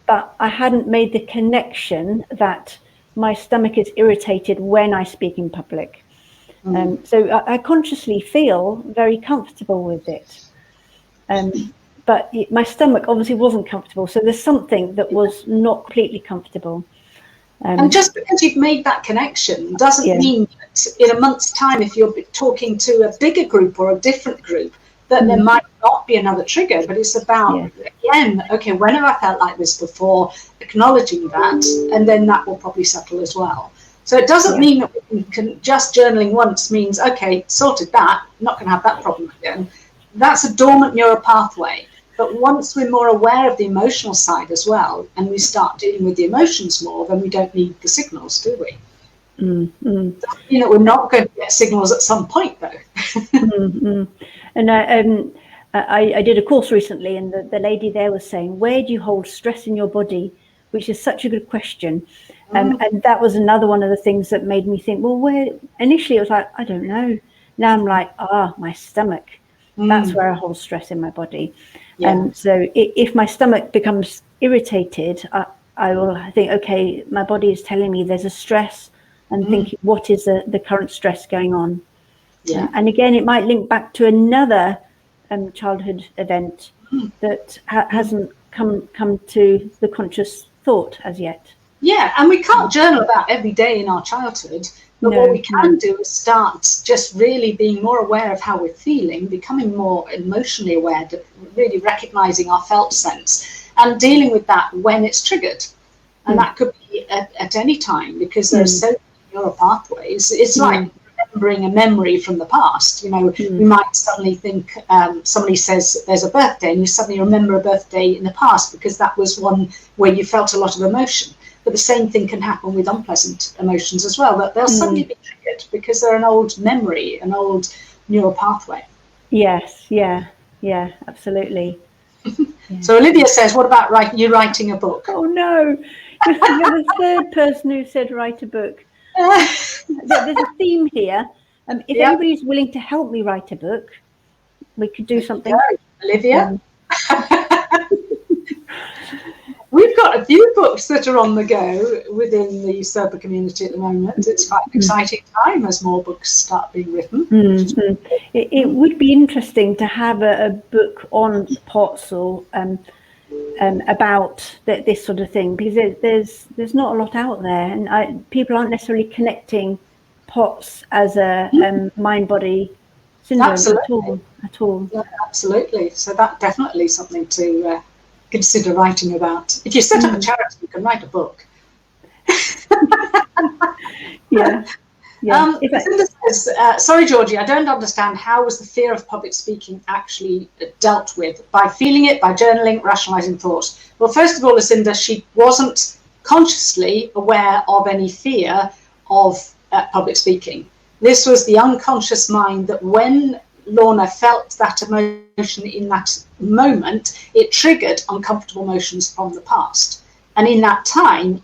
B: but I hadn't made the connection that my stomach is irritated when I speak in public. So I consciously feel very comfortable with it. But my stomach obviously wasn't comfortable. So there's something that was not completely comfortable.
A: And just because you've made that connection doesn't mean that in a month's time, if you're talking to a bigger group or a different group, that there might not be another trigger. But it's about, again, okay, when have I felt like this before? Acknowledging that, and then that will probably settle as well. So it doesn't mean that we can just journaling once means, okay, sorted that, not going to have that problem again. That's a dormant neural pathway. But once we're more aware of the emotional side as well, and we start dealing with the emotions more, then we don't need the signals, do we? Doesn't mean that we're not going to get signals at some point, though.
B: And I did a course recently, and the lady there was saying, where do you hold stress in your body? Which is such a good question. And that was another one of the things that made me think, well, where initially I was like, I don't know. Now I'm like, my stomach. That's where I hold stress in my body. So if my stomach becomes irritated, I will think, okay, my body is telling me there's a stress, and thinking, what is the current stress going on? And again, it might link back to another childhood event that hasn't come to the conscious thought as yet.
A: Yeah, and we can't journal about every day in our childhood. But what we can do is start just really being more aware of how we're feeling, becoming more emotionally aware, really recognizing our felt sense, and dealing with that when it's triggered. And that could be at any time, because there's so many neural pathways. It's like remembering a memory from the past. You know, we might suddenly think somebody says there's a birthday, and you suddenly remember a birthday in the past because that was one where you felt a lot of emotion. But the same thing can happen with unpleasant emotions as well, that they'll suddenly be triggered because they're an old memory, an old neural pathway.
B: Yes, yeah, absolutely.
A: So Olivia says, what about you writing a book?
B: Oh no, you're the third person who said write a book. There's a theme here. If anybody's willing to help me write a book, we could do something.
A: Olivia? We've got a few books that are on the go within the SIRPA community at the moment. It's quite an exciting time as more books start being written.
B: It would be interesting to have a book on PoTS or about this sort of thing, because there's not a lot out there, and people aren't necessarily connecting PoTS as a mind-body syndrome at all. Yeah,
A: absolutely. So that's definitely something to consider writing about. If you set up a charity, you can write a book. Sorry, Georgie, I don't understand. How was the fear of public speaking actually dealt with? By feeling it, by journaling, rationalizing thoughts? Well, first of all, Lucinda, she wasn't consciously aware of any fear of public speaking. This was the unconscious mind that when Lorna felt that emotion in that moment, it triggered uncomfortable emotions from the past. And in that time,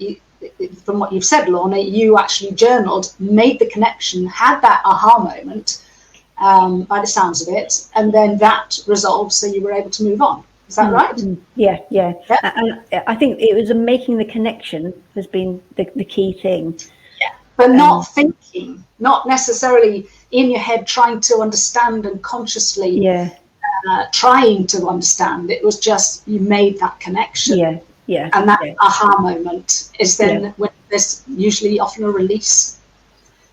A: from what you've said, Lorna, you actually journaled, made the connection, had that aha moment, by the sounds of it, and then that resolved, so you were able to move on. Is that right?
B: Yeah. And I think it was making the connection has been the key thing.
A: Yeah, but not thinking, not necessarily in your head trying to understand and consciously trying to understand. It was just you made that connection. And that aha moment is then when there's usually often a release.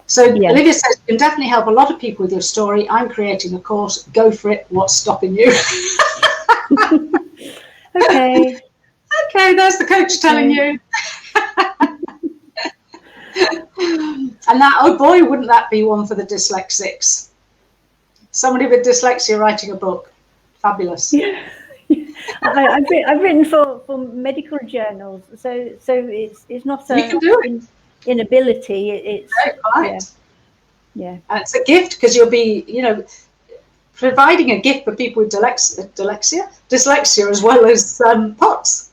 A: So Olivia says, you can definitely help a lot of people with your story. I'm creating a course. Go for it. What's stopping you? Okay, there's the coach telling you. And that, oh boy, wouldn't that be one for the dyslexics? Somebody with dyslexia writing a book. Fabulous.
B: I've written for medical journals, so it's not an inability. It's and
A: it's a gift, because you'll be providing a gift for people with dyslexia as well as PoTS.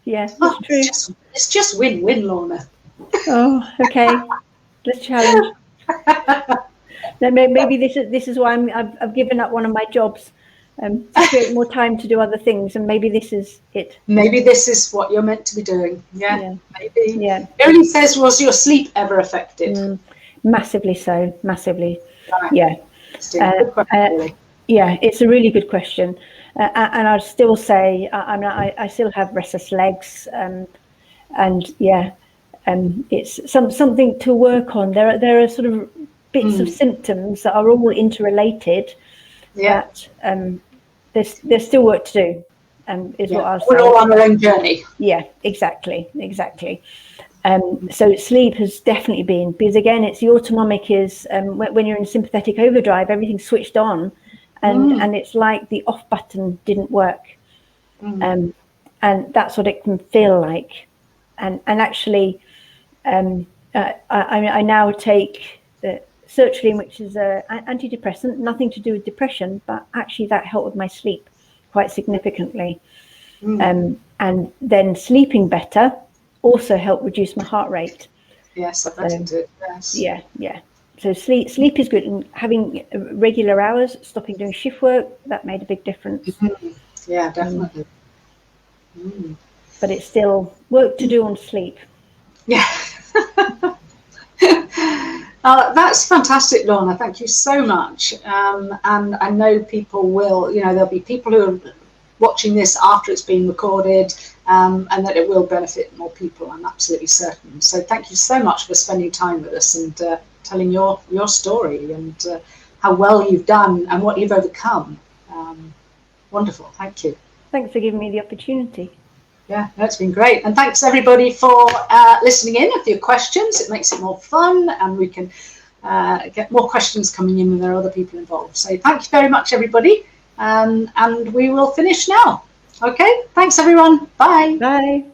B: That's true.
A: It's just win-win, Lorna.
B: Oh, okay. Let's challenge. Maybe this is why I've given up one of my jobs to create more time to do other things, and maybe this is it.
A: Maybe this is what you're meant to be doing. Maybe. Emily says, was your sleep ever affected?
B: Massively so, massively.
A: Right.
B: Yeah.
A: Good question, really.
B: Yeah, it's a really good question. And I'd still say, I still have restless legs, and yeah, it's something to work on. There are sort of bits of symptoms that are all interrelated.
A: Yeah.
B: That there's still work to do. Is what I'll say.
A: We're all on our own journey.
B: Yeah, exactly. So sleep has definitely been, because again, it's the autonomic is when you're in sympathetic overdrive, everything's switched on, and it's like the off button didn't work, and that's what it can feel like. And actually, I now take the sertraline, which is an antidepressant, nothing to do with depression, but actually that helped with my sleep quite significantly. And then sleeping better also helped reduce my heart rate.
A: Yes, I've noticed it. Yes.
B: Yeah. So sleep is good, and having regular hours, stopping doing shift work, that made a big difference.
A: Yeah, definitely.
B: But it's still work to do on sleep.
A: Yeah. That's fantastic, Lorna. Thank you so much. And I know people will, there'll be people who are watching this after it's been recorded, and that it will benefit more people, I'm absolutely certain. So thank you so much for spending time with us and telling your story and how well you've done and what you've overcome. Wonderful, thank you.
B: Thanks for giving me the opportunity.
A: Yeah, that's been great. And thanks everybody for listening in with your questions. It makes it more fun, and we can get more questions coming in when there are other people involved. So thank you very much, everybody. And we will finish now. Okay, thanks everyone. Bye.
B: Bye.